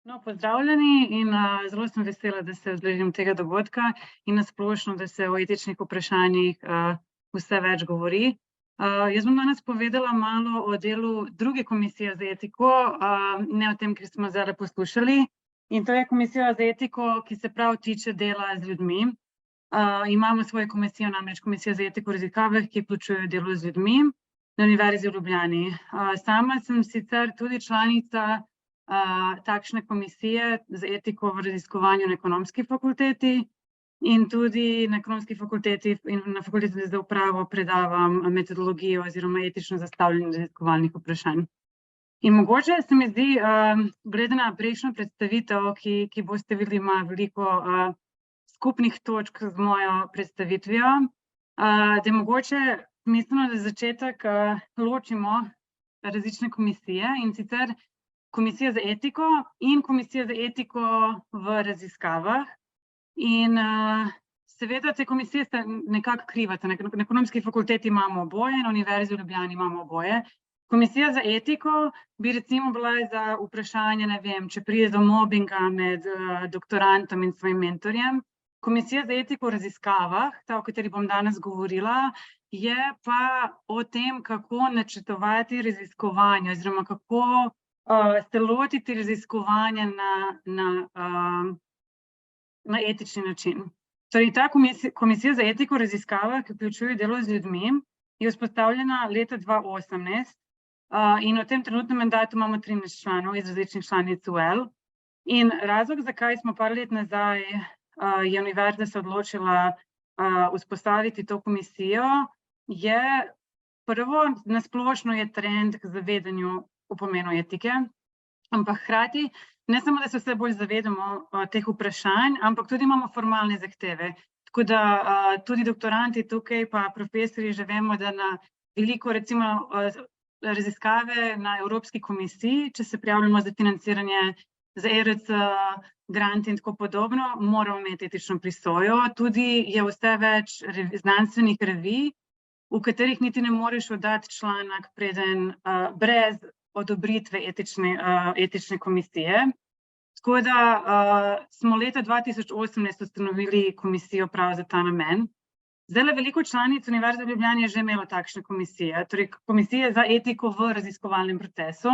No, pozdravljeni in zelo sem vesela, da se udeležim tega dogodka in na splošno, da se o etičnih vprašanjih vse več govori. Jaz bom danes povedala malo o delu druge komisije za etiko, ne o tem, kar smo zdajle poslušali. In to je komisija za etiko, ki se prav tiče dela z ljudmi. Imamo svojo komisijo, namreč komisijo za etiko v raziskavah, ki vključuje delo z ljudmi na Univerzi v Ljubljani. Sama sem sicer tudi članica takšne komisije za etiko v raziskovanju na Ekonomski fakulteti in tudi na Ekonomski fakulteti in na fakulteti za upravo predavam metodologijo oziroma etično zastavljanje raziskovalnih vprašanj. In mogoče se mi zdi, glede na prejšnjo predstavitev, ki boste videli, ima veliko skupnih točk z mojo predstavitvijo, da je mogoče smiselno, da za začetek ločimo različne komisije, in sicer Komisija za etiko in Komisija za etiko v raziskavah. In seveda te komisije se nekako krivate. Na Ekonomski fakulteti imamo oboje, na Univerzi v Ljubljani imamo oboje. Komisija za etiko bi recimo bila za vprašanje, ne vem, če pride do mobinga med doktorantom in svojim mentorjem. Komisija za etiko v raziskavah, ta, o kateri bom danes govorila, je pa o tem, kako načrtovati raziskovanje oziroma kako se lotiti raziskovanja na etični način. Torej, ta komisija za etiko v raziskavah, ki vključuje delo z ljudmi, je vzpostavljena leta 2018 in v tem trenutnem mandatu imamo 13 članov iz različnih članic UL. In razlog, zakaj smo par let nazaj je univerza se odločila vzpostaviti to komisijo, je prvo, nasplošno je trend k zavedanju o pomenu etike, ampak hkrati ne samo, da se vse bolj zavedamo teh vprašanj, ampak tudi imamo formalne zahteve. Tako da tudi doktoranti tukaj, pa profesori že vemo, da na veliko recimo raziskave na Evropski komisiji, če se prijavljamo za financiranje za ERC, grant in tako podobno, moramo imeti etično presojo. Tudi je vse več znanstvenih revij, v katerih niti ne moreš oddati članek brez odobritve etične komisije. Tako da smo leta 2018 ustanovili komisijo prav za ta namen. Zdajle veliko članic Univerze v Ljubljani je že imelo takšne komisije, torej komisije za etiko v raziskovalnem procesu,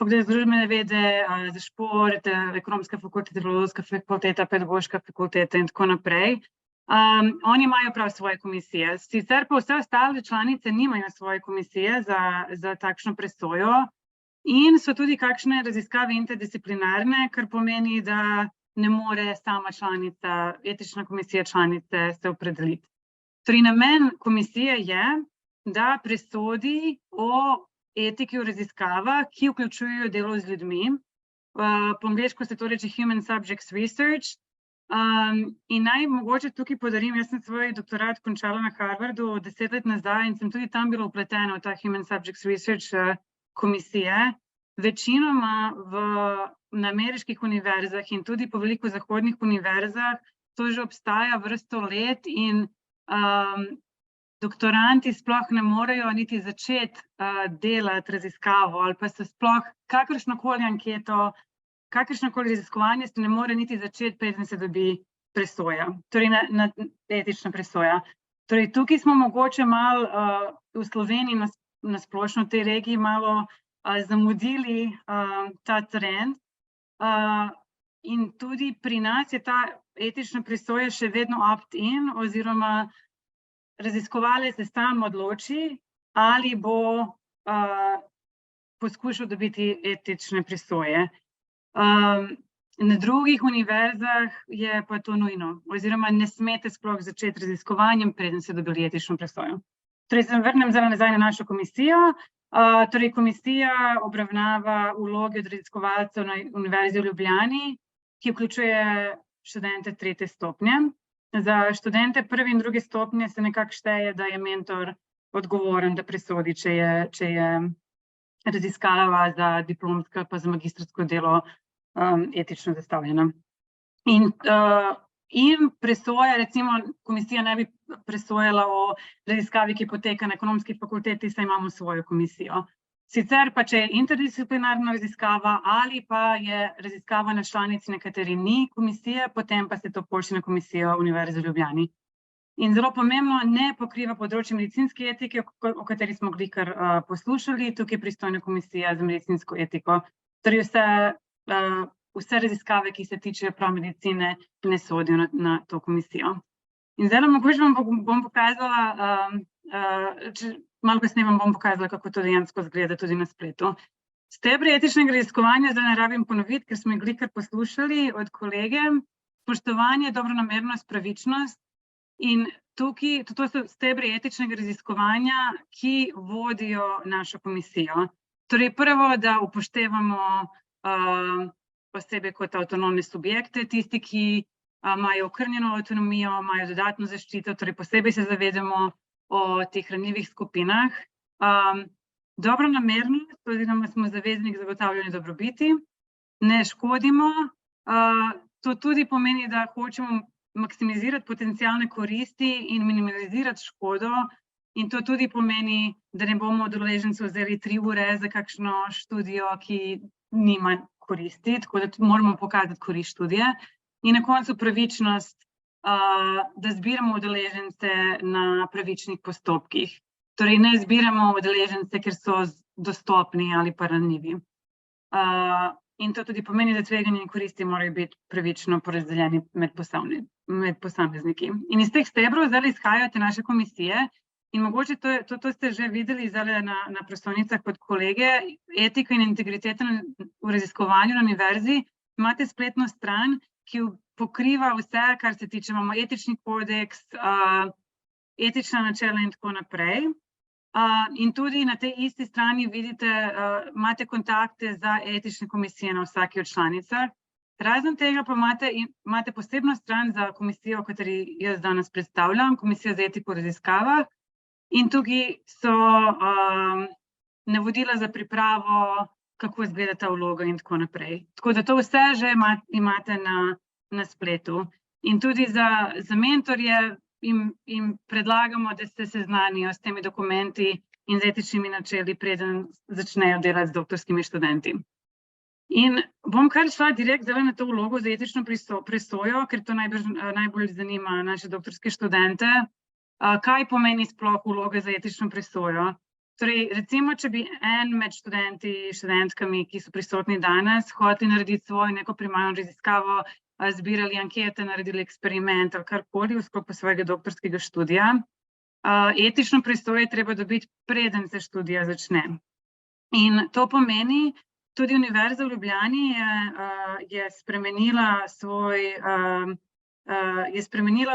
za družbene vede, za šport, Ekonomska fakulteta, Filozofska fakulteta, Pedagoška fakulteta in tako naprej. Oni imajo prav svoje komisije, sicer pa vse ostale članice nimajo svoje komisije za takšno presojo in so tudi kakšne raziskave interdisciplinarne, kar pomeni, da ne more sama članica, etična komisija članice se opredeliti. Torej, namen komisije je, da presodi o etiki v raziskavah, ki vključujejo delo z ljudmi. Po angleško se to reče Human Subjects Research. In naj mogoče tukaj podarim, jaz sem svoj doktorat končala na Harvardu 10 let nazaj in sem tudi tam bila vpletena v ta Human Subjects Research komisije. Večinoma na ameriških univerzah in tudi po veliko zahodnih univerzah to že obstaja vrsto let in doktoranti sploh ne morejo niti začeti delati raziskavo ali pa se sploh kakršnokoli anketo, kakršnokoli raziskovanje se ne more niti začeti, preden se dobi presoja, torej etična presoja. Torej, tukaj smo mogoče malo v Sloveniji na splošno v tej regiji malo zamudili ta trend in tudi pri nas je ta etična presoja še vedno opt-in oziroma raziskovalec se sam odloči, ali bo poskušal dobiti etične presoje. Na drugih univerzah je pa to nujno, oziroma ne smete sploh začeti raziskovanjem, preden se dobili etično presojo. Torej, se vrnem zdaj nazaj na našo komisijo. Torej, komisija obravnava vloge od raziskovalcev na Univerzi v Ljubljani, ki vključuje študente 3. stopnje. Za študente 1. in 2. stopnje se nekako šteje, da je mentor odgovoren, da presodi, če je raziskava za diplomsko pa za magistrsko delo etično zastavljena. In presoja, recimo, komisija ne bi presojala o raziskavi, ki poteka na Ekonomski fakulteti, saj imamo svojo komisijo. Sicer pa, če je interdisciplinarna raziskava ali pa je raziskava na članici, na kateri ni komisije, potem pa se to pošlje na komisijo Univerze v Ljubljani. In zelo pomembno, ne pokriva področje medicinske etike, o kateri smo kar poslušali, tukaj je pristojna komisija za medicinsko etiko. Torej vse raziskave, ki se tičejo prav medicine, ne sodijo na to komisijo. In zdaj mogoče vam bom pokazala, malo kasneje vam bom pokazala, kako to dejansko izgleda tudi na spletu. Stebri etičnega raziskovanja, zdaj ne rabim ponoviti, ker smo jih kar poslušali od kolege, spoštovanje, dobronamernost, pravičnost. In tukaj, to so stebri etičnega raziskovanja, ki vodijo našo komisijo. Torej prvo, da upoštevamo osebe kot avtonomne subjekte, tisti, ki imajo okrnjeno avtonomijo, imajo dodatno zaščito, torej posebej se zavedamo o teh ranljivih skupinah. Dobronamernost, oziroma smo zaveznik zagotavljanja dobrobiti, ne škodimo. To tudi pomeni, da hočemo maksimizirati potencialne koristi in minimalizirati škodo. In to tudi pomeni, da ne bomo od udeležencev vzeli 3 ure za kakšno študijo, ki nima koristi, tako da moramo pokazati korist študije. In na koncu pravičnost, da zbiramo udeležence na pravičnih postopkih. Torej ne zbiramo udeležence, ker so dostopni ali pa ranljivi. In to tudi pomeni, da tveganje in koristi morajo biti pravično porazdeljeni med posamezniki. In iz teh stebrov zdaj izhajajo te naše komisije. In mogoče to ste že videli zdaj na prosojnicah kot kolege, etika in integriteta v raziskovanju na univerzi. Imate spletno stran, ki pokriva vse, kar se tiče, imamo etični kodeks, etična načela in tako naprej. In tudi na tej isti strani vidite, imate kontakte za etične komisije na vsaki od članicah. Razen tega pa imate posebno stran za komisijo, o kateri jaz danes predstavljam, Komisijo za etiko v raziskavah. In tukaj so navodila za pripravo, kako izgleda ta vloga in tako naprej. Tako da to vse že imate na spletu. In tudi za mentorje jim predlagamo, da se seznanijo s temi dokumenti in z etičnimi načeli, preden začnejo delati z doktorskimi študenti. In bom kar šla direkt zdaj na to vlogo za etično presojo, ker to najbolj zanima naše doktorske študente. Kaj pomeni sploh vloga za etično presojo? Torej, recimo, če bi en med študenti, študentkami, ki so prisotni danes, hoteli narediti svojo neko primarno raziskavo, zbirali ankete, naredili eksperiment ali karkoli v sklopu svojega doktorskega študija, etično presojo je treba dobiti, preden se študija začne. In to pomeni, tudi Univerza v Ljubljani je spremenila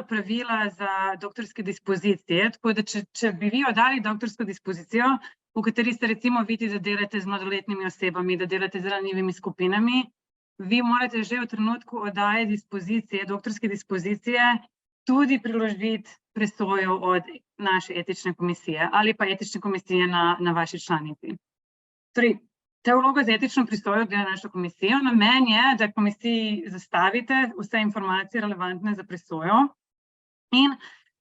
pravila za doktorske dispozicije, tako da če bi vi oddali doktorsko dispozicijo, v kateri ste recimo videli, da delate z mladoletnimi osebami, da delate z ranljivimi skupinami, vi morate že v trenutku oddaje dispozicije, doktorske dispozicije, tudi priložiti presojo od naše etične komisije ali pa etične komisije na vaši članici. Torej, ta vloga za etično presojo gre na našo komisijo. Namen je, da komisiji zastavite vse informacije relevantne za presojo. In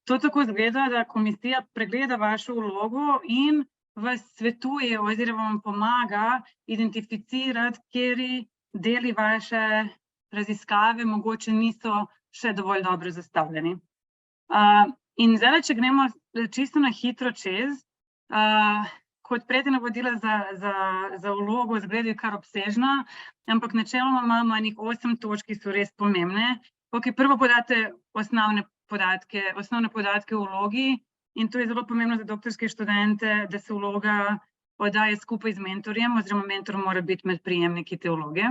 to tako izgleda, da komisija pregleda vašo vlogo in vas svetuje oziroma vam pomaga identificirati, kateri deli vaše raziskave mogoče niso še dovolj dobro zastavljeni. In zdaj, če gremo čisto na hitro čez, kot predtem navodila za vlogo izgledajo kar obsežna, ampak načeloma imamo enih 8 točk, ki so res pomembne. Prvo podate osnovne podatke o vlogi in to je zelo pomembno za doktorske študente, da se vloga oddaje skupaj z mentorjem oziroma mentor mora biti med prijemniki te vloge.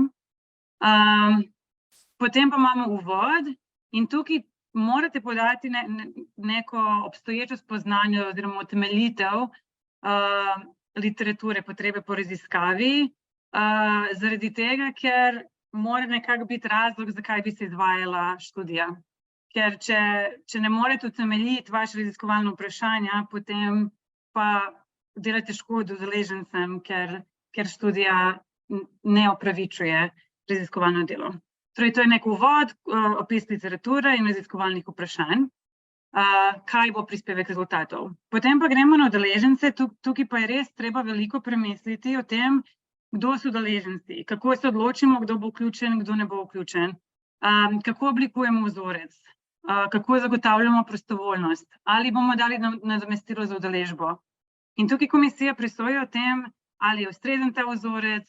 Potem pa imamo uvod in tukaj morate podati neko obstoječo spoznanje oziroma utemeljitev literature, potrebe po raziskavi, zaradi tega, ker mora nekako biti razlog, zakaj bi se izvajala študija. Ker če ne morete utemeljiti vaše raziskovalno vprašanja, potem pa delate škodo udeležencem, ker študija ne opravičuje raziskovalno delo. Torej, to je nek uvod, opis literature in raziskovalnih vprašanj. kaj bo prispevek rezultatov. Potem pa gremo na udeležence, tukaj pa je res treba veliko premisliti o tem, kdo so udeleženci, kako se odločimo, kdo bo vključen, kdo ne bo vključen, kako oblikujemo vzorec, kako zagotavljamo prostovoljnost, ali bomo dali nadomestilo za udeležbo. In tukaj komisija presoja o tem, ali je ustrezen ta vzorec,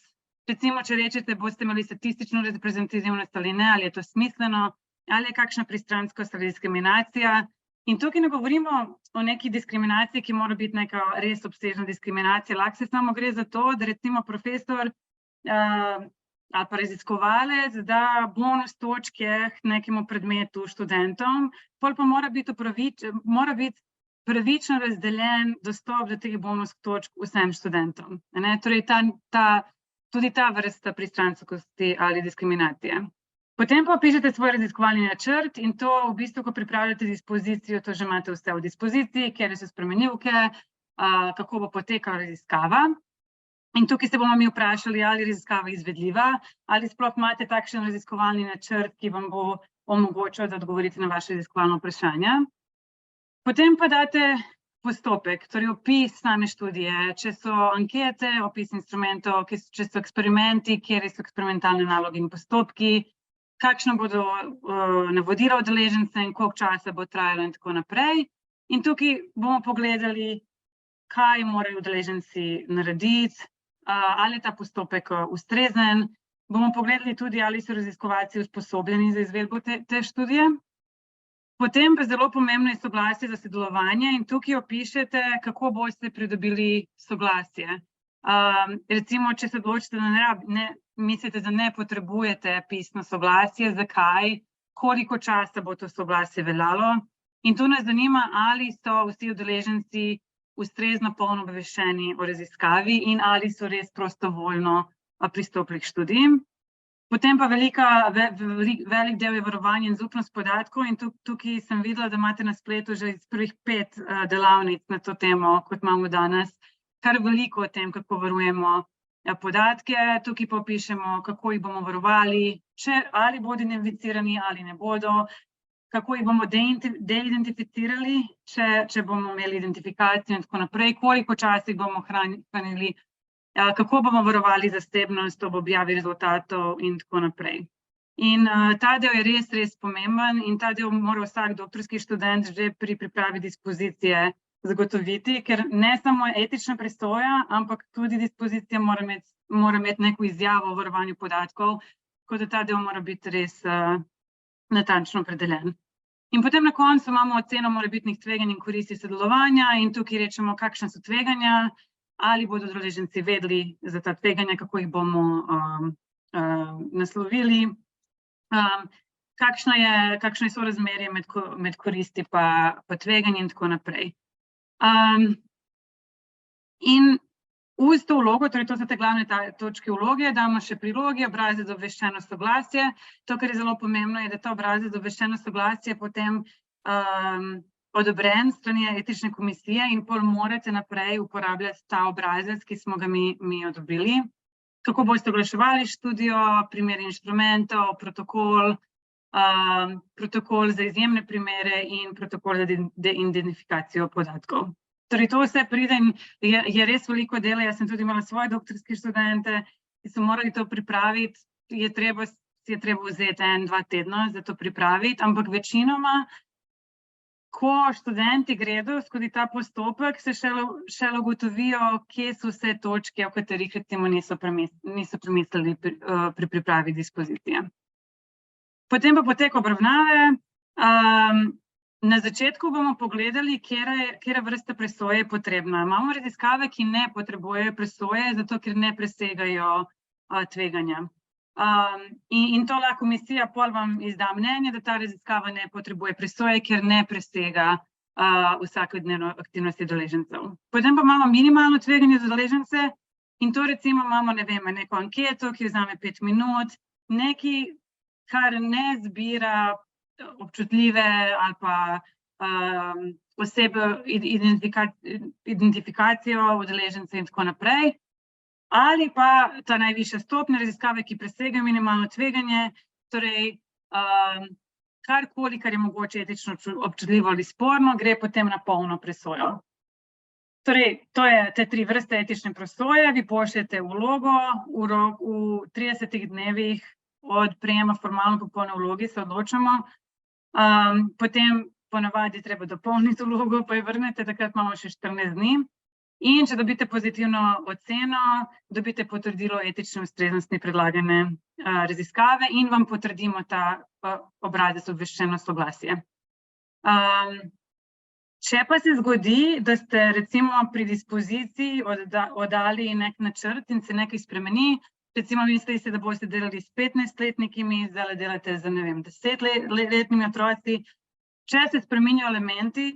recimo, če rečete, boste imeli statistično reprezentativnost ali ne, ali je to smiselno, ali je kakšna pristranskost ali diskriminacija. In tukaj ne govorimo o neki diskriminaciji, ki mora biti neka res obsežna diskriminacija. Lahko se samo gre za to, da recimo profesor ali pa raziskovalec da bonus točke nekemu predmetu študentom, pol pa mora biti pravično razdeljen dostop do teh bonus točk vsem študentom. Torej tudi ta vrsta pristranskosti ali diskriminacije. Potem pa pišete svoj raziskovalni načrt in to v bistvu, ko pripravljate dispozicijo, to že imate vse v dispoziciji, kjer so spremenljivke, kako bo potekala raziskava. In tukaj se bomo mi vprašali, ali je raziskava izvedljiva, ali sploh imate takšen raziskovalni načrt, ki vam bo omogočal, da odgovorite na vaše raziskovalno vprašanje. Potem pa date postopek, torej opis same študije, če so ankete, opis instrumentov, če so eksperimenti, kjer so eksperimentalne naloge in postopki, kakšno bodo navodila udeležence in koliko časa bo trajalo in tako naprej. In tukaj bomo pogledali, kaj morajo udeleženci narediti, ali je ta postopek ustrezen. Bomo pogledali tudi, ali so raziskovalci usposobljeni za izvedbo te študije. Potem pa zelo pomembno je soglasje za sodelovanje in tukaj opišete, kako boste pridobili soglasje. Recimo, če se odločite, da mislite, da ne potrebujete pisno soglasje, zakaj, koliko časa bo to soglasje veljalo. In tu nas zanima, ali so vsi udeleženci ustrezno polno obveščeni o raziskavi in ali so res prostovoljno pristopili k študiji. Potem pa velik del je varovanje in zaupnost podatkov in tukaj sem videla, da imate na spletu že iz prvih 5 delavnic na to temo, kot imamo danes, kar veliko o tem, kako varujemo podatke. Tukaj pa pišemo, kako jih bomo varovali, ali bodo identificirani ali ne bodo, kako jih bomo deidentificirali, če bomo imeli identifikacijo in tako naprej, koliko časa jih bomo hranili, kako bomo varovali zasebnost ob objavi rezultatov in tako naprej. In ta del je res pomemben in ta del mora vsak doktorski študent že pri pripravi dispozicije zagotoviti, ker ne samo etična presoja, ampak tudi dispozicija mora imeti neko izjavo o varovanju podatkov, tako da ta del mora biti res natančno opredeljen. In potem na koncu imamo oceno morebitnih tveganj in koristi sodelovanja in tukaj rečemo, kakšna so tveganja, ali bodo udeleženci vedeli za ta tveganja, kako jih bomo naslovili, kakšno je sorazmerje med koristi pa tveganje in tako naprej. In v to vlogo, torej to so te glavne točke vloge, damo še priloge, obrazec za obveščeno soglasje. To, kar je zelo pomembno, je, da ta obrazec za obveščeno soglasje potem odobren strani etične komisije in pol morate naprej uporabljati ta obrazec, ki smo ga mi odobrili. Kako boste oglaševali študijo, primer inštrumentov, protokol za izjemne primere in protokol za deidentifikacijo podatkov. Torej, to vse pride in je res veliko dela. Jaz sem tudi imela svoje doktorske študente, ki so morali to pripraviti. Je treba vzeti 1-2 tedna za to pripraviti, ampak večinoma, ko študenti gredo skozi ta postopek, se šele ugotovijo, kje so vse točke, o katerih recimo niso premislili pri pripravi dispozicije. Potem pa potek obravnave. Na začetku bomo pogledali, katera vrsta presoje je potrebna. Imamo raziskave, ki ne potrebujejo presoje, zato ker ne presegajo tveganja. In to lahko komisija pol vam izda mnenje, da ta raziskava ne potrebuje presoje, ker ne presega vsakodnevno aktivnosti udeležencev. Potem pa imamo minimalno tveganje za udeležence in to recimo imamo, neko anketo, ki vzame 5 minut, nekaj, kar ne zbira občutljive ali pa osebe, identifikacijo udeležencev in tako naprej. Ali pa ta najvišja stopnja raziskave, ki presega minimalno tveganje, torej karkoli, kar je mogoče etično občutljivo ali sporno, gre potem na polno presojo. Torej, to je te 3 vrste etične presoje, vi pošljete vlogo, v 30 dnevih od prejema formalno popolne vloge se odločamo, potem ponavadi treba dopolniti vlogo, pa jo vrnete, takrat imamo še 14 dni. In če dobite pozitivno oceno, dobite potrdilo o etični ustreznosti predlagane raziskave in vam potrdimo ta obrazec obveščeno soglasje. Če pa se zgodi, da ste recimo pri dispoziciji oddali nek načrt in se nekaj spremeni, recimo mislite, da boste delali s 15-letnikimi, zdaj delate z, ne vem, 10-letnimi otroci, če se spreminjajo elementi,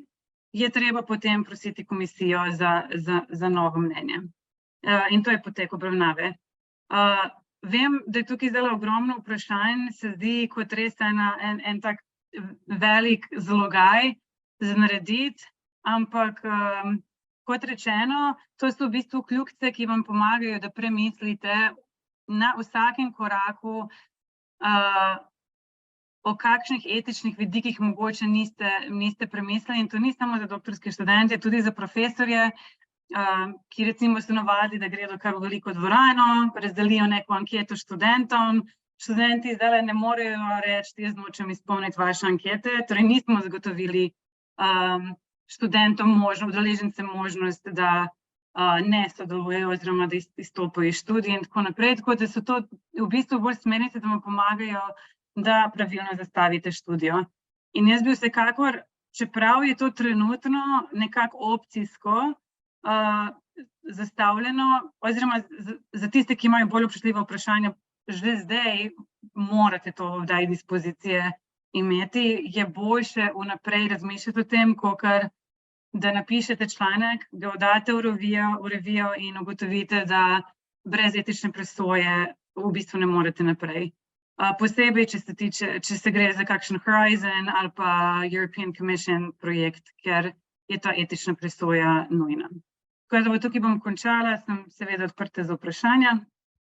je treba potem prositi komisijo za novo mnenje. In to je potek obravnave. Vem, da je tukaj zdaj ogromno vprašanj, se zdi kot res en tak velik zalogaj za narediti, ampak kot rečeno, to so v bistvu kljukice, ki vam pomagajo, da premislite na vsakem koraku, o kakšnih etičnih vidikih mogoče niste premislili, in to ni samo za doktorske študente, tudi za profesorje, ki recimo se navadi, da gredo kar v veliko dvorano, razdelijo neko anketo študentom, študenti zdaj ne morejo reči, jaz nočem izpolniti vaše ankete, torej nismo zagotovili študentom udeležencem možnost, da ne sodelujejo oziroma da izstopijo iz študija in tako naprej, tako da so to v bistvu bolj smernice, da vam pomagajo, da pravilno zastavite študijo. In jaz bi vsekakor, čeprav je to trenutno nekako opcijsko zastavljeno, oziroma za tiste, ki imajo bolj občutljiva vprašanja, že zdaj morate to v dispozicije imeti, je boljše vnaprej razmišljati o tem, kakor da napišete članek, ga oddate v revijo in ugotovite, da brez etične presoje v bistvu ne morete naprej. Posebej, če se gre za kakšen Horizon ali pa European Commission projekt, ker je ta etična presoja nujna. Tukaj bom končala, sem seveda odprta za vprašanja.